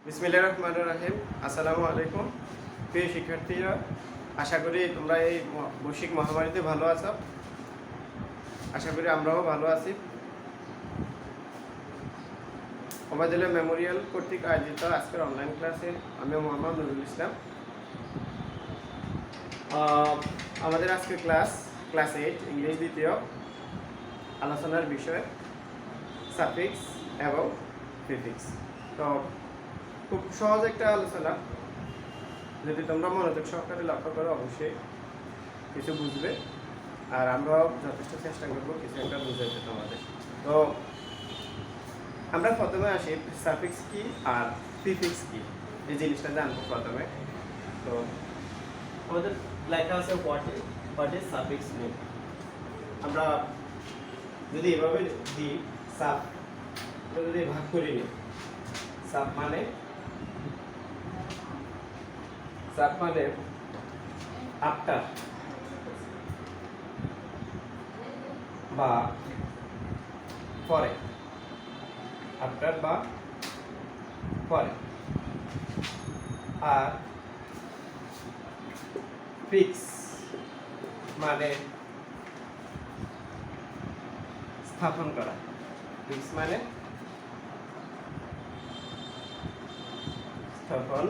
বিসমিল্লাহির রহমানির রহিম। আসসালামু আলাইকুম প্রিয় শিক্ষার্থীরা, আশা করি তোমরা এই বৈশ্বিক মহামারীতে ভালো আছো। আশা করি আমরাও ভালো আছি। ওবায়দুল্লাহ মেমোরিয়াল কর্তৃক আয়োজিত আজকের অনলাইন ক্লাসে আমি মোহাম্মদ নুরুল ইসলাম। আমাদের আজকের ক্লাস 8 ইংলিশ দ্বিতীয় আলোচনার বিষয় সাফিক্স এবং প্রিফিক্স। তো খুব সহজ একটা আলোচনা, যদি তোমরা মনোযোগ সহকারে লক্ষ্য করো অবশ্যই কিছু বুঝবে, আর আমরাও যথেষ্ট চেষ্টা করবো কিছু একটা বুঝাইতে তোমাদের। তো আমরা প্রথমে আসি সাফিক্স কি আর প্রিফিক্স কি, এই জিনিসটা জানবো প্রথমে। তো আমাদের লেখা আছে হোয়াট ইজ সাফিক্স মিন। আমরা যদি এভাবে দিই সাফ, যদি ভাগ করি নি, সাফ মানে আফটার বা পরে, আফটার বা পরে। আর ফিক্স মানে স্থাপন করা। ফিক্স মানে স্থাপন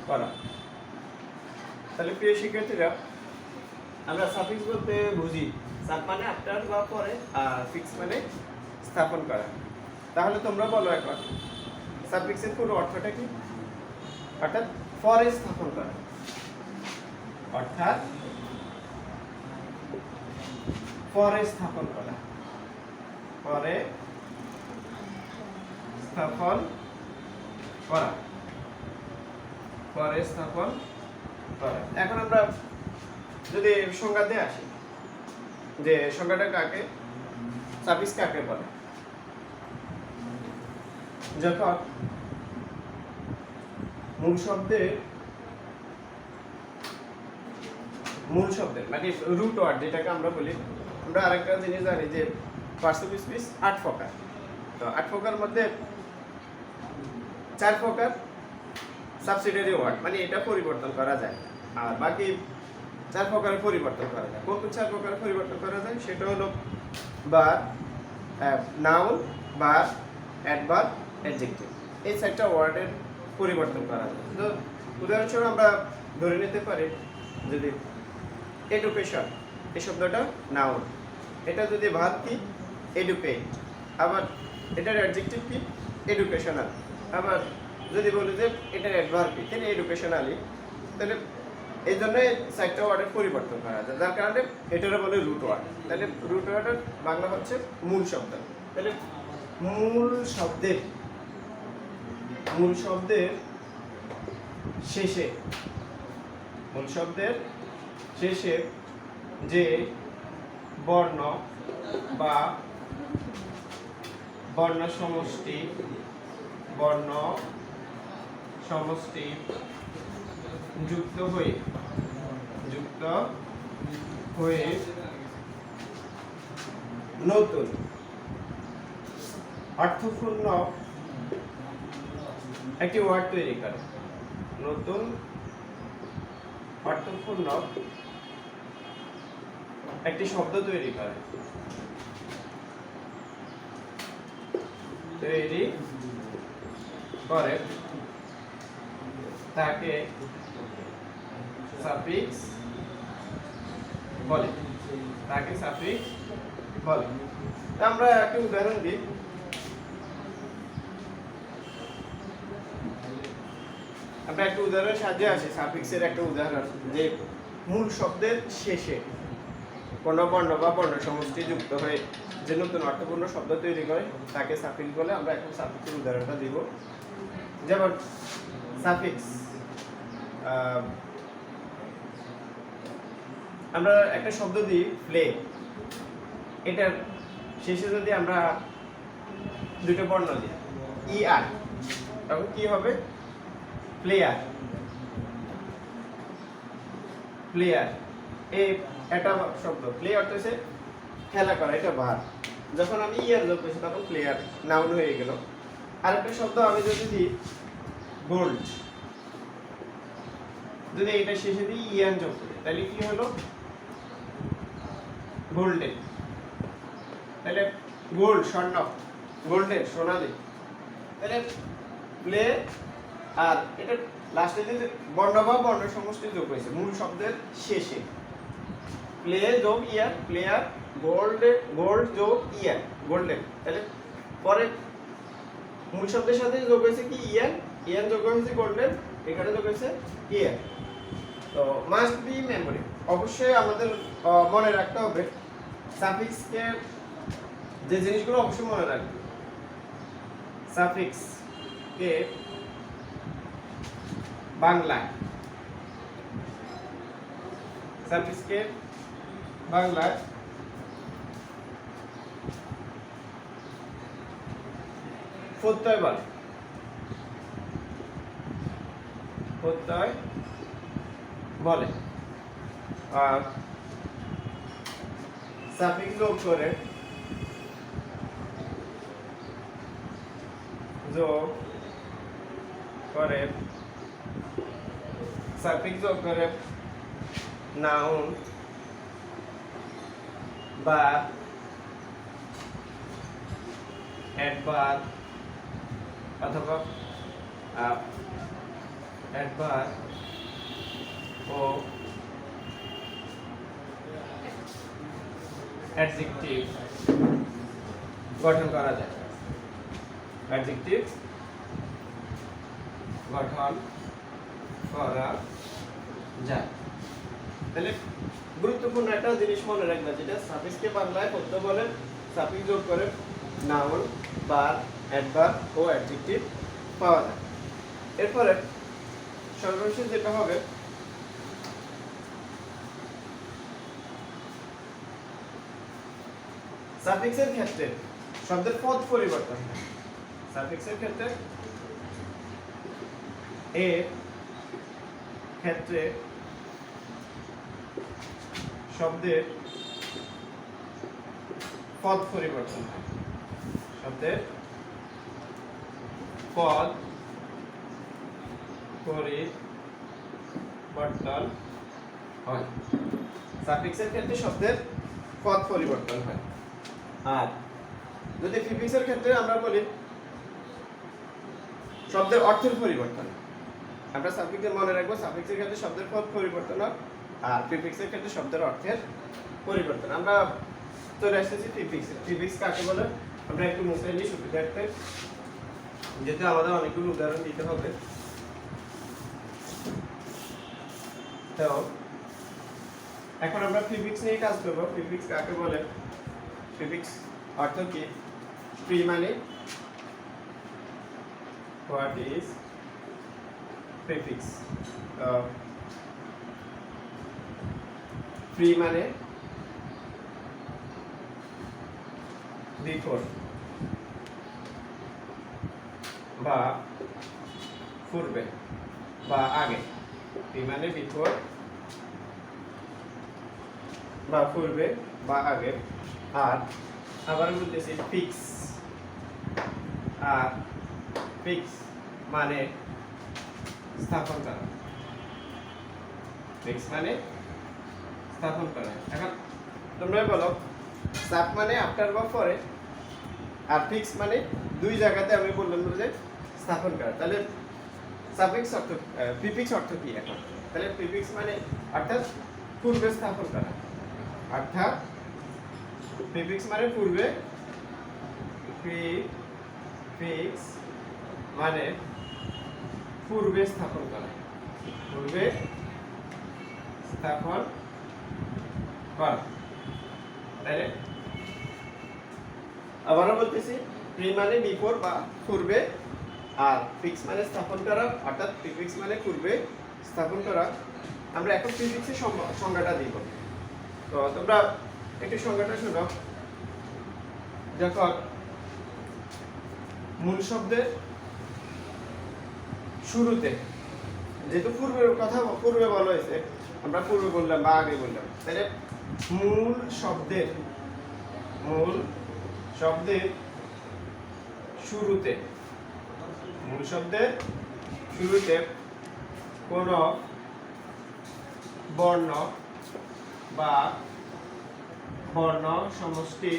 করা। তাহলে প্রিয় শিক্ষার্থীরা, আমরা সাফিক্স বলতে বুঝি সাফ মানে আফটার বা পরে, আর ফিক্স মানে স্থাপন করা। তাহলে তোমরা বলো এখন সাফিক্সের পুরো অর্থটা কি? অর্থাৎ পরে স্থাপন করা, অর্থাৎ পরে স্থাপন করা, পরে স্থাপন করা, পরে স্থাপন করা। এখন আমরা যদি সংজ্ঞাতে আসি, যে সংজ্ঞাটা কাকে, সাফিক্স কাকে বলে? যখন মূল শব্দের মানে রুট ওয়ার্ড যেটাকে আমরা বলি, আমরা আরেকটা জিনিস জানি যে পার্সিভ স্পিচ 8 প্রকার। তো 8 প্রকার মধ্যে 4 প্রকার সাবসিডিয়ারি ওয়ার্ড, মানে এটা পরিবর্তন করা যায়, আর বাকি 4 প্রকারের পরিবর্তন করা যায়। কোন 4 প্রকারের পরিবর্তন করা যায় সেটা হলো verb, noun, verb, adverb, adjective. এই 4টা ওয়ার্ডের পরিবর্তন করা যায়। তো উদাহরণস্বরূপ আমরা ধরে নিতে পারি, যদি এডুকেশন এই শব্দটা নাউন, এটা যদি ভার্ব কি এডুকেট, আবার এটার অ্যাডজেক্টিভ কি এডুকেশনাল, আবার যদি বলি যে এটার অ্যাডভার্ব কি তাহলে এডুকেশনালি। তাহলে এই জন্য 4টা ওয়ার্ডের পরিবর্তন করা যায়, যার কারণে এটারে বলে রুট ওয়ার্ড। তাহলে রুট ওয়ার্ডের বাংলা হচ্ছে মূল শব্দ। তাহলে মূল শব্দের শেষে যে বর্ণ বা বর্ণ সমষ্টি যুক্ত হয়ে নতুন অর্থপূর্ণ একটি ওয়ার্ড তৈরি করে, নতুন অর্থপূর্ণ একটি শব্দ তৈরি করে, তাকে সাফিক্স বলে। আমরা একটা উদাহরণ দিই। আমরা একটা উদাহরণের সাহায্যে আসি সাফিক্সের একটা উদাহরণ, যে মূল শব্দের শেষে কোনো বর্ণ বা বর্ণ সমষ্টি যুক্ত হয়ে যে নতুন অর্থপূর্ণ শব্দ তৈরি করে তাকে সাফিক্স বলে। আমরা এখন সাফিক্সের উদাহরণটা দিব। যেমন সাফিক্স, আমরা একটা শব্দ দিই প্লে, এটার শেষে যদি আমরা দুটো বর্ণ দিই ই আর, তখন কি হবে? প্লেয়ার। এই একটা শব্দ প্লে অর্থ হচ্ছে খেলা করা, এটা ভার্ব। যখন আমি ইয়ার যোগ করছি তখন প্লেয়ার নাউন হয়ে গেল। আরেকটা শব্দ আমি যদি দিই গোল্ড, যদি এটা শেষে দিই ইয়ান যোগ করি তাহলে কি হলো গোল্ডেন। তাহলে গোল্ড স্বর্ণ, গোল্ডেন সোনালী। তাহলে প্লে আর এটা লাস্টে যে বর্ণ বা বর্ণ সমষ্টি যোগ হয়েছে মূল শব্দের শেষে, প্লে যোগ ইয়ার, প্লেয়ার, গোল্ড, গোল্ড যোগ ইয়ার, গোল্ডেন। তাহলে পরে মূল শব্দের সাথে যোগ হয়েছে কি ইয়ান, ইয়ান যোগ হয়েছে গোল্ডেন, এখানে যোগ হয়েছে ইয়ার। তো মাস্ট বি মেমোরি, অবশ্যই আমাদের মনে রাখতে হবে সাফিক্সকে, যে জিনিসগুলো অবশ্যই মনে রাখবে। সাফিক্স কে বাংলায়, সাফিক্স কে বাংলায় প্রত্যয় বলে, প্রত্যয় বলে। আর সাফিক্স যোগ করে, যোগ করে, সাফিক্স যোগ করে নাউন বা অ্যাডভার্ব অথবা অ্যাডভার্ব ও অ্যাডজেক্টিভ গঠন করা যায়, অ্যাডজেক্টিভ গঠন করা যায়। তাহলে গুরুত্বপূর্ণ একটা জিনিস মনে রাখবে, যেটা সাফিক্সকে বাংলায় প্রত্যয় বলে, সাফিক্স যোগ করে নাউন ভার্ব অ্যাডভার্ব ও অ্যাডজেক্টিভ পাওয়া যায়। এরপরে সর্বশেষ যেটা হবে সাফিক্সের ক্ষেত্রে শব্দের পদ পরিবর্তন হয়। সাফিক্সের ক্ষেত্রে এর ক্ষেত্রে শব্দের পদ পরিবর্তন হয়, শব্দের পদ পরিবর্তন হয়। সাফিক্সের ক্ষেত্রে শব্দের পদ পরিবর্তন হয়। আর যদি প্রিফিক্সের ক্ষেত্রে আমরা বলি শব্দের অর্থের পরিবর্তন, আমরা সাফিক্সে মনে রাখবো সাফিক্সের ক্ষেত্রে শব্দের পদ পরিবর্তন হয় আর প্রিফিক্সের ক্ষেত্রে শব্দের অর্থের পরিবর্তন। আমরা চলে এসেছি প্রিফিক্সে। প্রিফিক্স কাকে বলে আমরা একটু মুছে নিই সুবিধার্থে, যেহেতু আমাদের অনেকগুলো উদাহরণ দিতে হবে। তো এখন আমরা প্রিফিক্স নিয়ে কাজ করব। প্রিফিক্স কাকে বলে? প্রিফিক্স অর্থ কি? প্রি মানে হোয়াট ইজ প্রিফিক্স? প্রি মানে বিফোর বা পূর্বে বা আগে। প্রি মানে বিফোর বা পূর্বে বা আগে। আর আবার বলতেছি ফিক্স, আর ফিক্স মানে স্থাপন করা। ফিক্স মানে স্থাপন করা। এখন তোমরা বলো সাপ মানে আফটার বা পরে, আর ফিক্স মানে দুই জায়গাতে আমি বললাম যে স্থাপন করা। তাহলে সাফিক্স অর্থ প্রিফিক্স অর্থ কি এখন? তাহলে প্রিফিক্স মানে অর্থাৎ পূর্বে স্থাপন করা, অর্থাৎ প্রিফিক্স মানে পূর্বে, প্রিফিক্স মানে পূর্বে স্থাপন করা, পূর্বে স্থাপন করা। তাহলে আবারও বলতেছি, প্রি মানে বিফোর বা পূর্বে, আর ফিক্স মানে স্থাপন করা, অর্থাৎ প্রিফিক্স মানে পূর্বে স্থাপন করা। আমরা এখন প্রিফিক্সের সংজ্ঞাটা দিব। তো তোমরা একটু সংজ্ঞাটা শোনো। যখন মূল শব্দের শুরুতে, যেহেতু পূর্বের কথা পূর্বে বলা হয়েছে, আমরা পূর্বে বললাম বা আগে বললাম, তাহলে মূল শব্দের শুরুতে মূল শব্দের শুরুতে কোনো বর্ণ বা বর্ণ সমষ্টি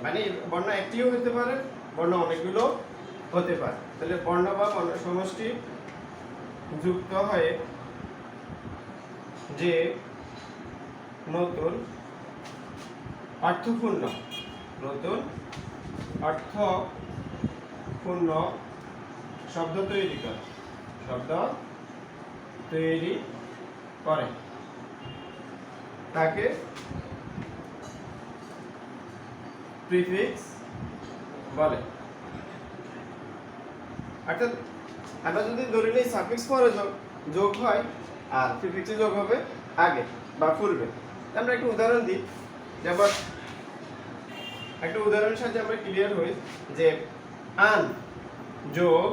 মানে বর্ণ একটিও হতে পারে, বর্ণ অনেকগুলো হতে পারে। তাহলে বর্ণ বা বর্ণ সমষ্টি যুক্ত হয়ে যে নতুন অর্থপূর্ণ শব্দ তৈরি করে তাকে প্রিফিক্স বলে। অর্থাৎ আমরা যদি ধরে নিই সাফিক্স পরে যোগ হয় আর প্রিফিক্সে যোগ হবে আগে বা পূর্বে। আমরা একটা উদাহরণ দিই, যেমন একটা উদাহরণের সাথে আমরা ক্লিয়ার হই যে আন যোগ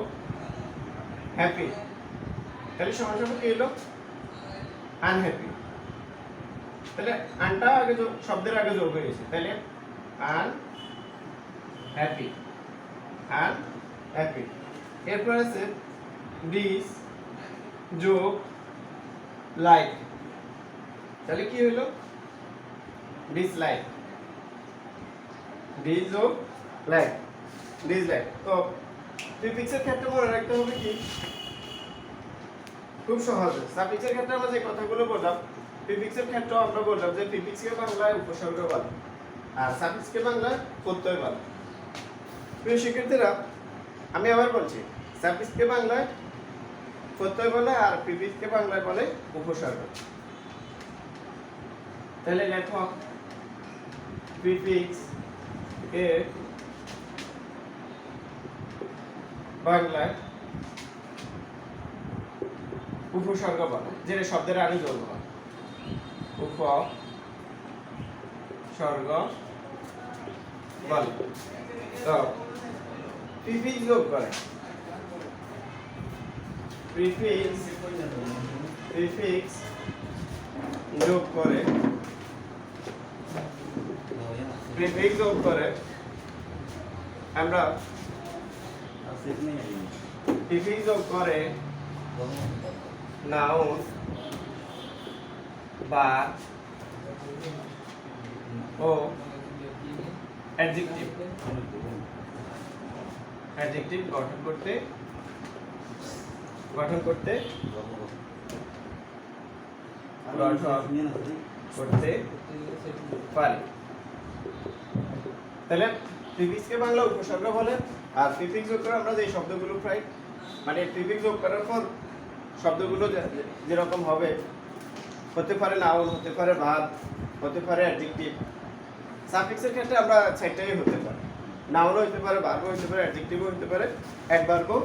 হ্যাপি, তাহলে সমাস কি হলো? আনহ্যাপি। তাহলে আনটা আগে শব্দের আগে যোগ হয়ে গেছে, তাহলে আন হ্যাপি। এরপর আছে ডিস যোগ লাইক, তাহলে কি হলো? ডিসলাইক। ডিসলাইক। তো প্রিফিক্সের ক্ষেত্রে মনে রাখতে হবে কি, খুব সহজ। সাফিক্সের ক্ষেত্রে আমরা যে কথাগুলো বললাম, প্রিফিক্সের ক্ষেত্রে আমরা বললাম যে প্রিফিক্সকে বাংলায় উপসর্গ বলে আর সাফিক্সকে বাংলায় প্রত্যয় বলে। প্রিয় শিক্ষার্থীরা, আমি আবার বলছি, সাফিক্সকে বাংলায় প্রত্যয় বলে আর প্রিফিক্সকে বাংলায় বলে উপসর্গ। তাহলে লেখো প্রিফিক্স এ বাংলায় উপসর্গ বলে, যেটা শব্দের আগে যোগ হয়। উপসর্গ বলে। তো প্রিফিক্স যোগ করে, প্রিফিক্স যোগ করে আমরা প্রিফিক্স যোগ করে নাউন বা ও অ্যাডজেক্টিভ গঠন করতে পারে। তাহলে প্রিফিক্সকে বাংলা উপসর্গ বলে আর প্রিফিক্স যোগ করে আমরা যে শব্দগুলো প্রায় মানে প্রিফিক্স যোগ করার পর শব্দগুলো যেরকম হবে, হতে পারে নাউন, হতে পারে ভার্ব, হতে পারে অ্যাডজেক্টিভ। সাফিক্সের ক্ষেত্রে আমরা চারটাই হতে পারে, নাউনও হতে পারে, ভার্বও হতে পারে, অ্যাডজেক্টিভও হতে পারে, অ্যাডভার্বও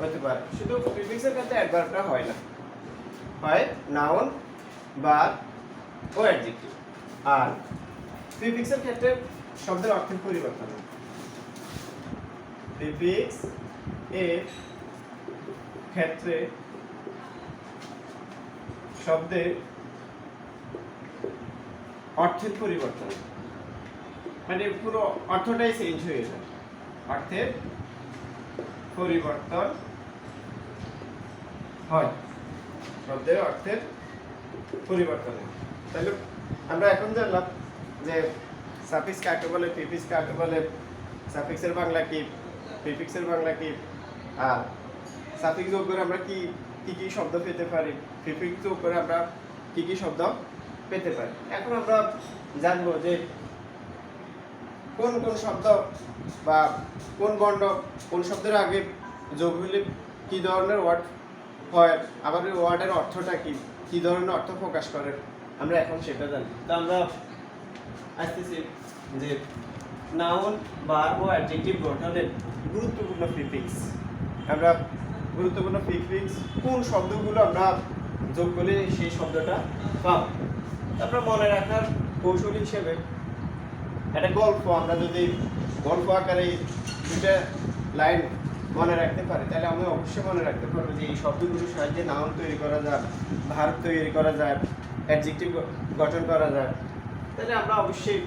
হতে পারে। শুধু প্রিফিক্সের ক্ষেত্রে অ্যাডভার্বটা হয় না, হয় নাউন, ভার্ব ও অ্যাডজেক্টিভ। আর প্রিফিক্সের ক্ষেত্রে শব্দের অর্থের পরিবর্তন হয়। প্রিফিক্স এর ক্ষেত্রে শব্দের অর্থের পরিবর্তন, মানে পুরো অর্থটাই চেঞ্জ হয়ে যায়, অর্থের পরিবর্তন হয়, শব্দের অর্থের পরিবর্তন হয়। তাহলে আমরা এখন জানলাম যে সাফিক্স কাকে বলে, প্রিফিক্স কাকে বলে, সাফিক্সের বাংলা কি, প্রিফিক্সের বাংলা কি, আর সাফিক্স যোগ করে আমরা কি কি শব্দ পেতে পারি, প্রিফিক্স যোগ করে আমরা কি শব্দ পেতে পারি। এখন আমরা জানবো যে কোন শব্দ বা কোন বর্ণ কোন শব্দের আগে যোগ হলে কি ধরনের ওয়ার্ড হয়, আবার ওই ওয়ার্ডের অর্থটা কি ধরনের অর্থ প্রকাশ করে, আমরা এখন সেটা জানি। তো আমরা আসতেছি যে নাউন, ভার্ব ও অ্যাডজেক্টিভ গঠনের গুরুত্বপূর্ণ প্রিফিক্স। আমরা গুরুত্বপূর্ণ প্রিফিক্স কোন শব্দগুলো আমরা যোগ করলে সেই শব্দটা পাবো। আমরা মনে রাখার কৌশল হিসেবে একটা গল্প, আমরা যদি গল্প আকারে দুটা লাইন মনে রাখতে পারি, তাহলে আমি অবশ্যই মনে রাখতে পারবো যে এই শব্দগুলোর সাহায্যে নাউন তৈরি করা যায়, ভার্ব তৈরি করা যায়, অ্যাডজেক্টিভ গঠন করা যায়। তাহলে আমরা অবশ্যই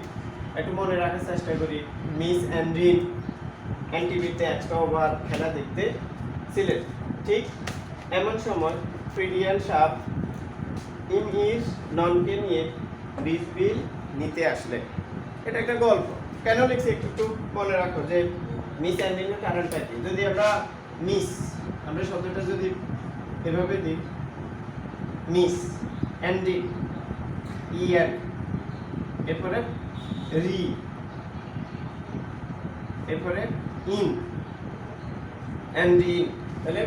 একটু মনে রাখার চেষ্টা করি। মিস অ্যান্ড্রিন এনটিভিতে এক্সট্রা ওভার খেলা দেখতে ছিলেন। ঠিক এমন সময় ফ্রিডিয়ান সাপ ইমহির ননকে নিয়ে বীজ বিল নিতে আসলেন। এটা একটা গল্প। কেন লিখছি একটু একটু মনে রাখো যে মিস অ্যান্ড্রিনের কারণটা কি। যদি আমরা শব্দটা যদি এভাবে দিই, মিস অ্যান্ড্রিন ইয়ার, এরপরে রি, এরপরে ইন অ্যান্ড্রিন, তাহলে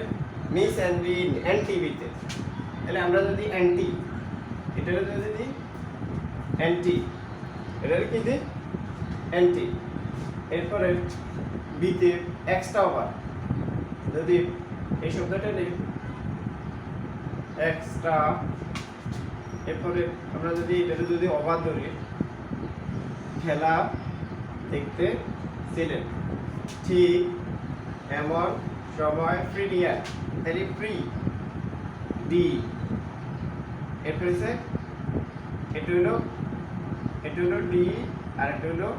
মিস অ্যান্ড্রিন এনটিভিতে। তাহলে আমরা যদি অ্যান্টি, এটা যদি দিই অ্যান্টি, এটার কি দিই অ্যান্টি, এরপরে বিতে এক্সট্রা ওভার, যদি এই শব্দটা নেই এক্সট্রা, এরপরে আমরা যদি এটা যদি ওভার ধরি, খেলা দেখতে ছিলেন। ঠিক এমন সময় ফ্রিডিয়ান, তাহলে ফ্রি ডি, এরপরে এটা হলো ডি, আর এটা হলো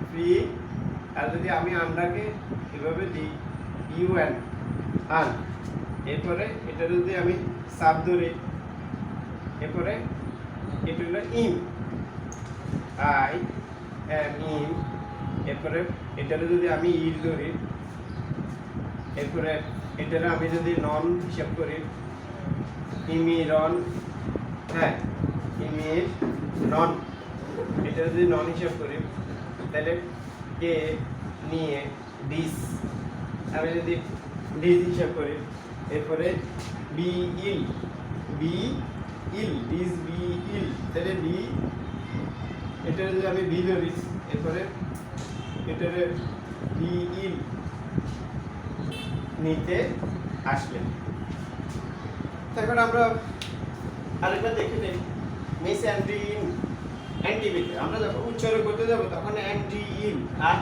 ফ্রি। আর যদি আমি আমরাকে এভাবে দিই ইউএন আন, এরপরে এটা যদি আমি সাব ধরি, এরপরে এটা হলো ইন আই এম ইন, এরপরে এটারে যদি আমি ইল ধরি, এরপরে এটারে আমি যদি নন হিসাব করি ইমিরন, হ্যাঁ ইমির নন, এটা যদি নন হিসাব করি তাহলে কে নিয়ে ডিস, আমি যদি ডিস হিসাব করি, এরপরে বি ইল ডিস বি ইল, তাহলে বি, এটা যদি আমি বি ধরি, এরপরে এটারে বি ইল নিতে আসলেন। তারপর আমরা আরেকবার দেখে নিই মিস অ্যান্ড্রিন অ্যান্টিভিতে। আমরা যখন উচ্চারণ করতে যাবো তখন অ্যান্ড্রিন, আর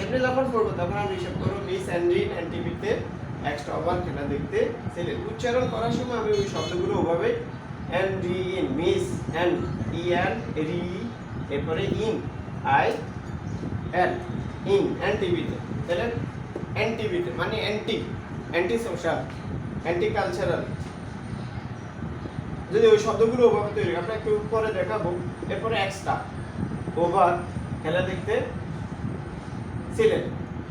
এমনি যখন পড়বো তখন আমরা হিসাব করবো মিস অ্যান্ড্রিন অ্যান্টিভিতে এক্সট্রা ওভার খেলা দেখতে ছিলেন। উচ্চারণ করার সময় আমি ওই শব্দগুলো ওভাবে অ্যান্ড্রিন, মিস অ্যান্ড ইয়ান রি, এরপরে ইন আই এল ইন অ্যান্টিভিতে। তাহলে অ্যান্টিভিতে মানে অ্যান্টি সোশ্যাল, অ্যান্টি কালচারাল, যদি ওই শব্দগুলো ওভাবে তৈরি, আমরা একটু পরে দেখাবো। এরপরে এক্সট্রা ওভার খেলা দেখতে ছিলেন।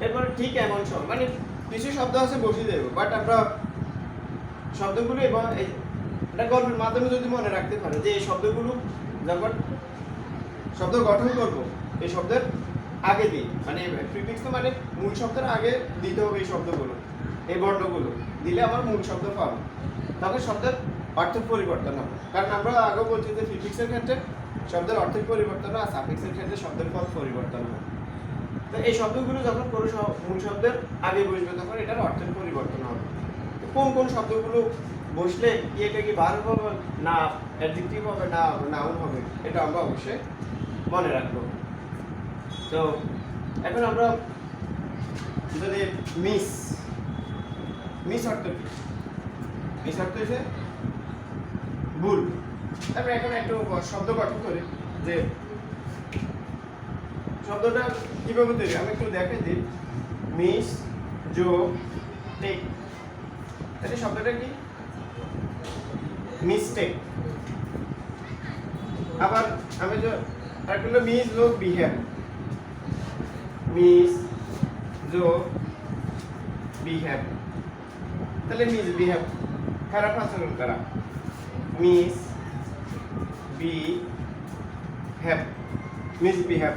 এরপরে ঠিক এমন সময়, মানে কিছু শব্দ আছে বসিয়ে দেবো, বাট আমরা শব্দগুলো এবং এটা গল্পের মাধ্যমে যদি মনে রাখতে পারে যে এই শব্দগুলো যখন শব্দ গঠন করব, এই শব্দের আগে দিই, মানে প্রিফিক্স, মানে মূল শব্দের আগে দিতে হবে এই শব্দগুলো, এই বর্ণগুলো দিলে আমার মূল শব্দ পাবো, তখন শব্দের অর্থের পরিবর্তন হবে। কারণ আমরা আগে বলছি যে প্রিফিক্সের ক্ষেত্রে শব্দের অর্থের পরিবর্তন হয়, আর সাফিক্সের ক্ষেত্রে শব্দের পদ পরিবর্তন হয়। তো এই শব্দগুলো যখন কোনো মূল শব্দের আগে বসবে তখন এটার অর্থের পরিবর্তন হবে। কোন কোন শব্দগুলো বসলে এটা কি ভার্ব হবে না অ্যাডজেক্টিভ হবে না নাউন হবে, এটা আমরা অবশ্যই মনে রাখবো। তো এখন আমরা যদি মিস অর্থ কি, মিস অর্থ হচ্ছে ভুল। তারপরে এখন একটু শব্দ গঠন করি যে শব্দটা কিভাবে তৈরি, আমি একটু দেখাই দিই। মিস জো টেক, তাহলে শব্দটা কি মিস্টেক। আবার আমি যে আরেকটা মিস জো বিহেভ, মিস জো বিহেভ, তাহলে মিস বিহেভ খারাপ আচরণ করা, misbehave, misbehave.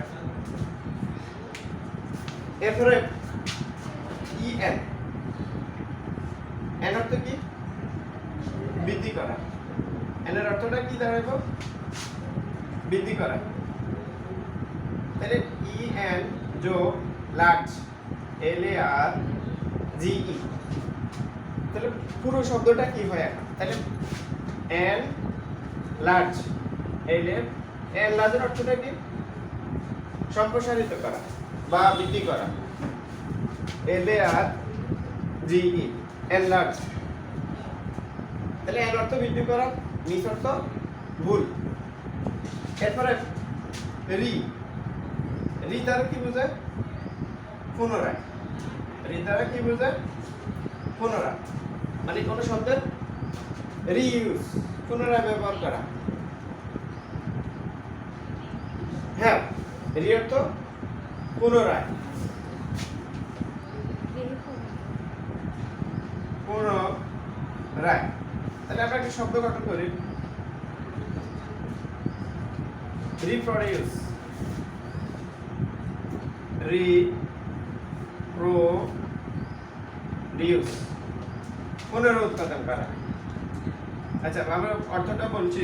এরপরে ইএন, এন অর্থ কি বৃদ্ধি করা, এন এর অর্থটা কি দাঁড়াইব বৃদ্ধি করা, তাহলে ইএন জো লার্জ, LARGE, তাহলে পুরো শব্দটা কি হয় এখন, তাহলে এন লার্জ, এন লার্জের অর্থটা কি সম্প্রসারিত করা বা বৃদ্ধি করা, LARGE এনলার্জ, তাহলে এন অর্থ বৃদ্ধি করা, মিস অর্থ ভুল। এরপরে রি, রি দ্বারা কি বোঝায়? পুনরায়। রি দ্বারা কি বোঝায়? পুনরায়। মানে কোন শব্দের রিইউজ, পুনরায় ব্যবহার করা। হ্যাঁ, রি অর্থ পুনরায়, পুনরায়। তাহলে আমরা একটা শব্দ গঠন করি, রিপ্রোডিউস, রিপ্রোডিউস, পুনরুৎপাদন করা। আচ্ছা, আমরা অর্থটা বলছি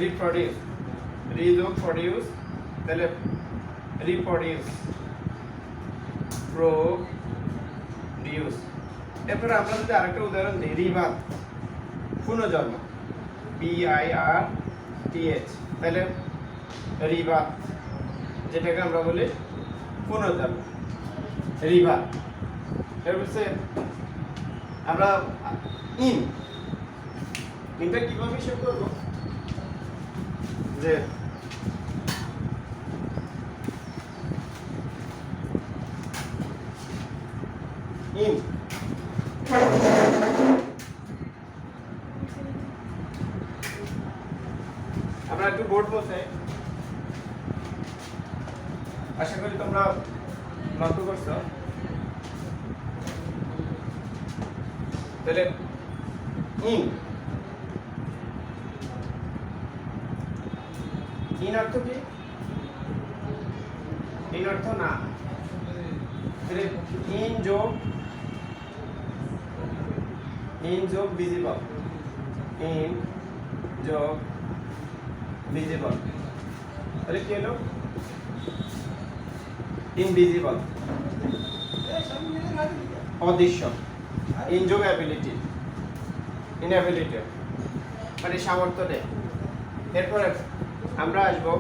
রিপ্রোডিউস, রি যোগ প্রোডিউস, তাহলে রিপ্রোডিউস, প্রোডিউস। এরপরে আমরা যদি আরেকটা উদাহরণ দিই, রিবাত, পুনর্জন্ম, BIRTH, তাহলে রিবাত যেটাকে আমরা বলি পুনর্জন্ম, রিবাত। এরপরে আমরা ইনটা কিভাবে হিসাব করব, যে ইন আমরা একটু বোর্ড বসাই, আশা করি তোমরা লক্ষ্য করছো। তাহলে ইন, ইন অর্থ কি? ইন অর্থ না। তাহলে ইন যোগ ভিজিবল, ইন যোগ ভিজিবল, তাহলে কি হলো? ইনভিজিবল, অদৃশ্য। ইন যোগ অ্যাবিলিটি, ইনঅ্যাবিলিটি মানে সামর্থ্য নেই। এরপরে আমরা আসবো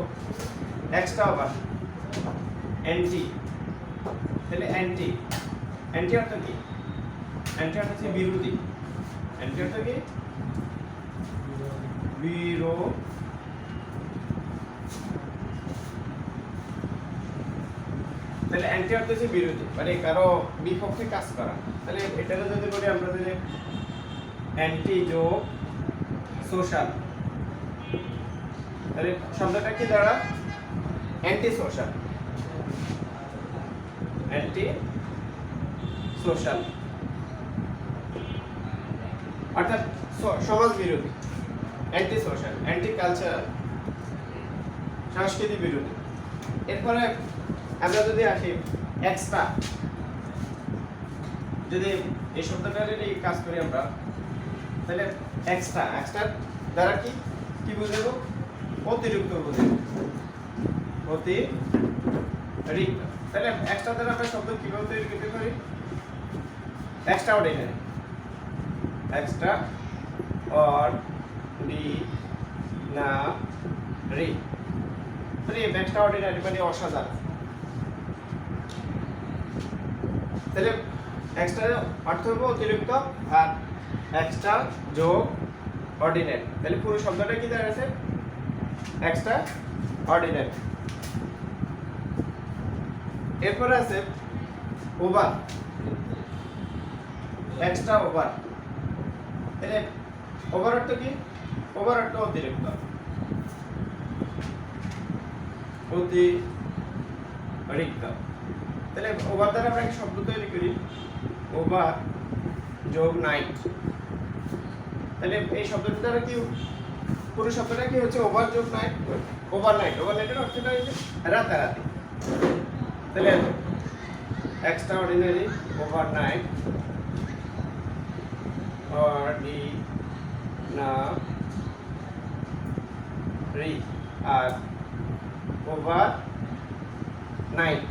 এক্সট্রা ওভার, অ্যান্টি। তাহলে অ্যান্টি, অ্যান্টি অর্থ কি? অ্যান্টি অর্থ হচ্ছে বিরোধী। অ্যান্টি অর্থ কি? বিরোধী। তাহলে অ্যান্টি অর্থ হচ্ছে বিরোধী, মানে কারো বিপক্ষে কাজ করা। তাহলে এটা যদি বলি আমরা, যদি অ্যান্টি যোগ সোশ্যাল, তাহলে শব্দটা কি দাঁড়া? অ্যান্টি সোশ্যাল, অ্যান্টি সোশ্যাল অর্থাৎ সমাজ বিরোধী, অ্যান্টি সোশ্যাল, অ্যান্টি কালচারাল, সংস্কৃতি বিরোধী। এরপরে আমরা যদি আসি এক্সট্রা, যদি এই শব্দটার কাজ করি আমরা, তাহলে এক্সট্রা, এক্সট্রা দ্বারা কি কি বুঝাবো? অতিরিক্ত বুঝাবো, অতিরিক্ত। তাহলে এক্সট্রা দ্বারা আমরা শব্দ কিভাবে তৈরি করতে পারি? এক্সট্রা অর্ডিনারি, এক্সট্রা অর্ডিনারি, মানে এক্সট্রা অর্ডিনারি মানে অসাধারণ। তাহলে এক্সট্রা অর্থ হবে অতিরিক্ত, আর এক্সট্রা যোগ অর্ডিনারি, তাহলে পুরো শব্দটা কি দাঁড়াচ্ছে? Extra ordinary. এরপরে আছে ওভার, এক্সট্রা ওভার। তাহলে ওভার অর্থ কি? ওভার অর্থ অতিরিক্ত, অতিরিক্ত। তাহলে ওভার দ্বারা আমরা একটা শব্দ তৈরি করি, ওভার যোগ নাইট। তাহলে এই শব্দটা দ্বারা কি, পুরো শব্দটা কি হচ্ছে? ওভার যোগ নাইট, ওভারনাইট। ওভারনাইটের অর্থটা হচ্ছে রাতারাতি। তাহলে এক্সট্রা অর্ডিনারি, ওভারনাইট, অর্ডিনারি, আর ওভার নাইট,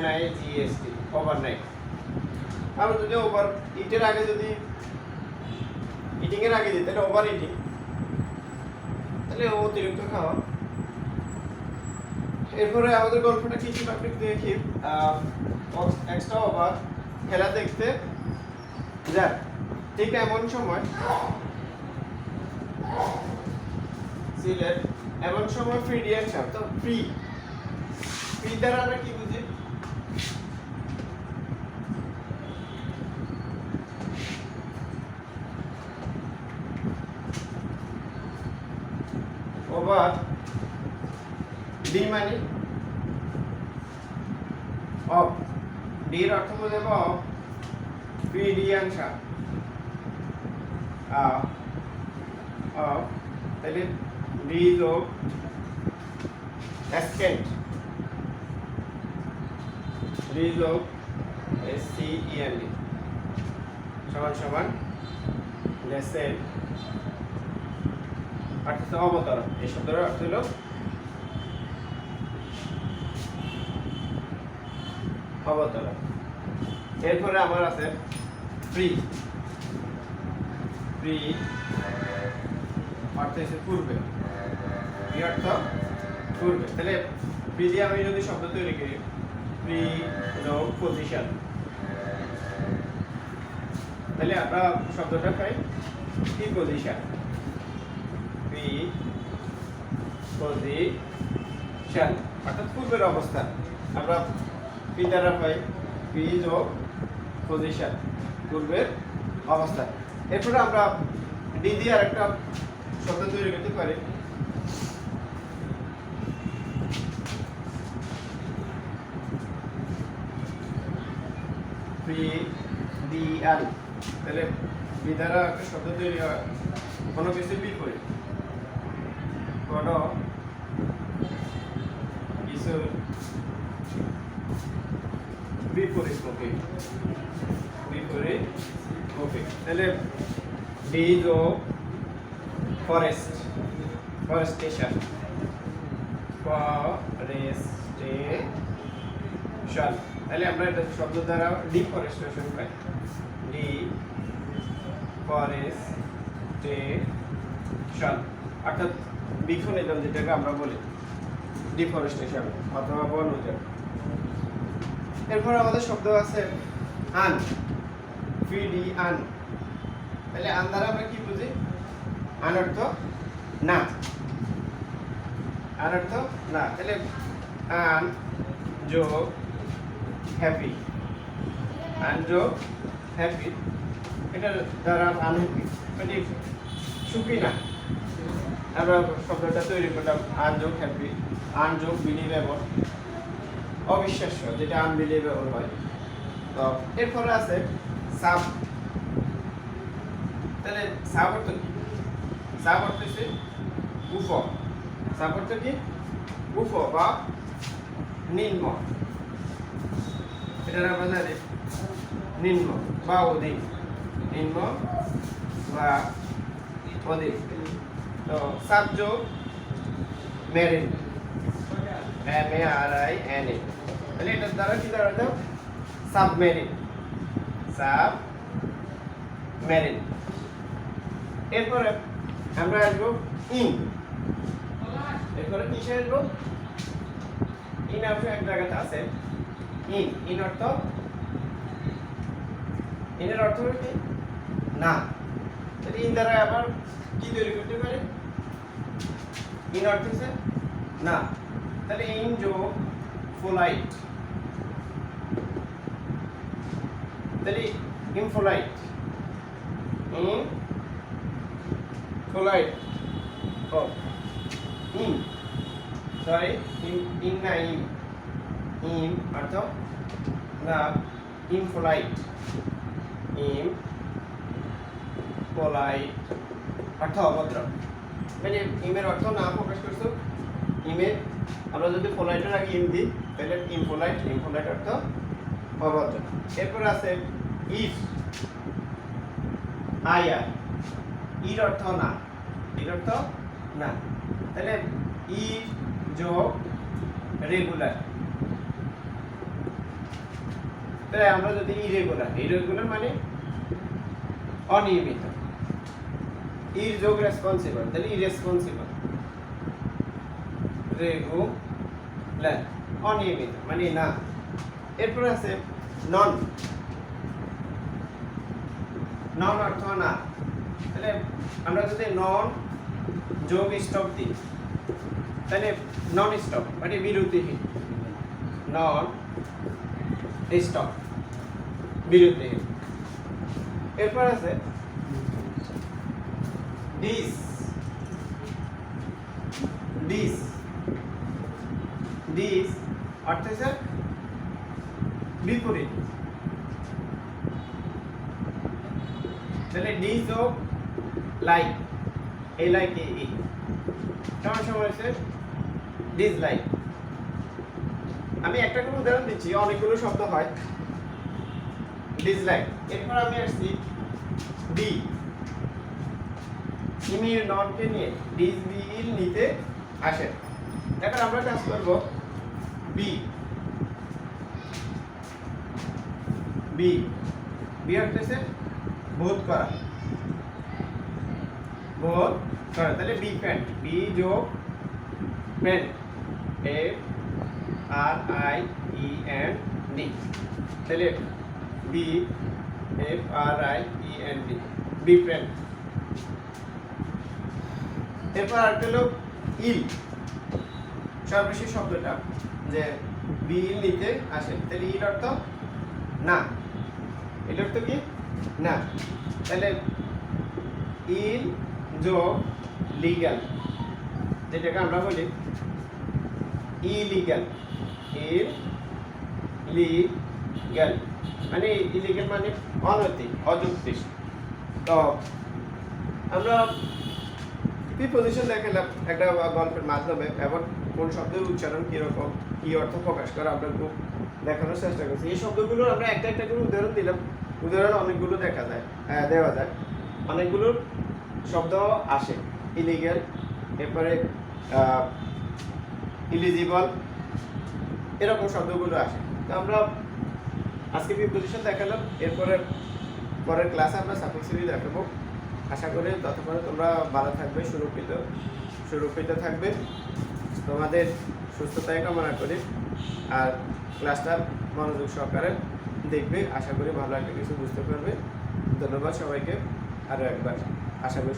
NIGHT, ওভারনাইট। আমরা যদি ওভার ইটের আগে যদি ইটিং এর আগে দিই, তাহলে ওভার ইটিং, তাহলে অতিরিক্ত খাওয়া। এরপরে আমাদের গল্পটা কি ছিল আপনি দেখি, এক্সট্রা ওভার খেলা দেখতে যাক, ঠিক এমন সময় সিলেট, এমন সময় ফ্রি রিয়াকশন, তো ফ্রি পি দ্বারা আমরা কি বুঝি? ওভার ডি মানে অফ, ডি এর অর্থ বোঝাবো অফ পি ডি আংশা অফ, তাহলে ডি যোগ অ্যাসকেন্ট, ডি যোগ S C E N D সমান সমান লেসেন অর্থাৎ অবতরণ। এই শব্দের অর্থ হলো অবতরণ। এরপরে আমার আছে ফ্রি, ফ্রি অর্থ হচ্ছে পূর্বে, ফ্রি অর্থ পূর্বে। তাহলে ফ্রি দিয়ে আমি যদি শব্দ তৈরি করি, ফ্রি যোগ পজিশন, তাহলে আমরা শব্দটা পাই কি পজিশন, ফ্রি পজিশন অর্থাৎ পূর্বের অবস্থান। আমরা পি দ্বারা পাই পি যোগ পজিশন, পূর্বের অবস্থান। এরপরে আমরা ডি দিয়ে আরেকটা শব্দ তৈরি করতে পারি, পি ডি এল। তাহলে পি দ্বারা একটা শব্দ তৈরি হয় কোনো কিছু বিপরীত, কোনো কিছু বিপরীতমুখী, বিপরীতমুখী। তাহলে ডি যোগ ফরেস্ট, ফরেস্টেশন, ফরেস্টেশন। তাহলে আমরা এটা শব্দ দ্বারা ডিফরেস্টেশন পাই, ডিফরেস্টেশন অর্থাৎ বৃক্ষনিধন, যেটাকে আমরা বলি ডিফরেস্টেশন অথবা বন উজাড়। এরপর আমাদের শব্দ আছে আন, ফি ডি আন। তাহলে আন দ্বারা আমরা কি বুঝি? আন অর্থ না, আন অর্থ না। তাহলে আন যোগ হ্যাপি, আন যোগ হ্যাপি, এটা দ্বারা আনহ্যাপি মানে সুখী না। আমরা শব্দটা তৈরি করলাম আন যোগ হ্যাপি, আন যোগ বিলিভেবল, অবিশ্বাস্য, যেটা আনবিলিভেবল হয়। তো এরপরে আছে সাব। তাহলে সাব অর্থ কি? সাব অর্থ হচ্ছে উপ, সাব অর্থ কি? উপ বা নিম্ন, এটা আমরা জানি নিম্ন বা অধিক, নিম্ন বা অধিক। তো সাব যোগ মেরিন, MARIN, তাহলে এটার দ্বারা কি দাঁড়াতো? Submarine, submarine. এরপরে আমরা আসবো ইন। এরপরে কিসে আসবো? ইন অর্থ এক জায়গাতে আছে ইন, ইন অর্থ, ইনের অর্থ হলো কি? না। তাহলে ইন দ্বারা আবার কি তৈরি করতে পারি? ইন অর্থ হচ্ছে না। তাহলে ইন যোগ ফোলাইট, তাহলে ইনফোলাইট, ইনফোলাইট ও ইন, সরি ইন না ইন, ইন অর্থ না, ইনফোলাইট, ইনফোলাইট অর্থ অভদ্র। মানে ইমের অর্থ না প্রকাশ করছো, ইমে আমরা যদি ফোলাইটের আগে ইম দিই তাহলে ইমফোলাইট, ইমফোলাইট অর্থ অভদ্র। এরপর আছে ইফ, আইআর, ইর অর্থ না, ইর অর্থ না। তাহলে ইফ যোগ রেগুলার, তাহলে আমরা যদি ইরেগুলার, ইরেগুলার মানে অনিয়মিত, ইর যোগ রেসপন্সিবল, তাহলে ইরেসপন্সিবল, রেগুলার অনিয়মিত মানে না। এরপর আছে নন, নন অর্থ না। তাহলে আমরা যদি নন যোগ স্টপ দিই তাহলে নন স্টপ মানে বিরতিহীন, নন স্টপ বিরতিহীন। এরপর আছে ডিস ডিস ডিস অর্থ হচ্ছে বিপরীত। তাহলে ডি যোগ লাইক, এই লাইক এই সমান সমান হচ্ছে ডিসলাইক। আমি একটা করে উদাহরণ দিচ্ছি, অনেকগুলো শব্দ হয় ডিসলাইক। এরপর আমি আসছি ডি, ইমির ননকে নিয়ে ডিস বি ইল নিতে আসে। এখন আমরা কাজ করব বি বি বি হচ্ছে বোধ করা, বোধ করা। তাহলে বি ফ্রেন্ড, বি যোগ friend, F R I E N D. তাহলে B F R I E N D, B friend. এরপর আর হলো ইল, সর্বশেষ শব্দটা যে বি ইল নিতে আসে। তাহলে ইল অর্থ না, ইল অর্থ কি না। তাহলে ইল যোগ লিগ্যাল, যেটাকে আমরা বলি ইলিগ্যাল, ইলিগ্যাল মানে ইলিগ্যাল মানে অনৈতিক, অযৌক্তিক। তো আমরা প্রিপজিশন দেখালাম একটা গল্পের মাধ্যমে, এবং কোন শব্দের উচ্চারণ কিরকম, কি অর্থ প্রকাশ করে আমরা খুব দেখানোর চেষ্টা করছি। এই শব্দগুলো আমরা একটা একটা করে উদাহরণ দিলাম, উদাহরণ অনেকগুলো দেখা যায়, দেওয়া যায়, অনেকগুলো শব্দ আসে, ইলিগ্যাল, এরপরে ইলিজিবল, এরকম শব্দগুলো আসে। তো আমরা আজকে প্রিপজিশন দেখালাম, এরপরে পরের ক্লাসে আমরা সাফিক্স সিরিজ দেখাবো। আশা করি ততক্ষণে তোমরা ভালো থাকবে, সুরক্ষিত থাকবে, তোমাদের সুস্থতায় কামনা করি। আর ক্লাসটা মনোযোগ সহকারে দেখবে, আশা করি ভালো একটা কিছু বুঝতে পারবে। ধন্যবাদ সবাইকে আরও একবার, আশা করি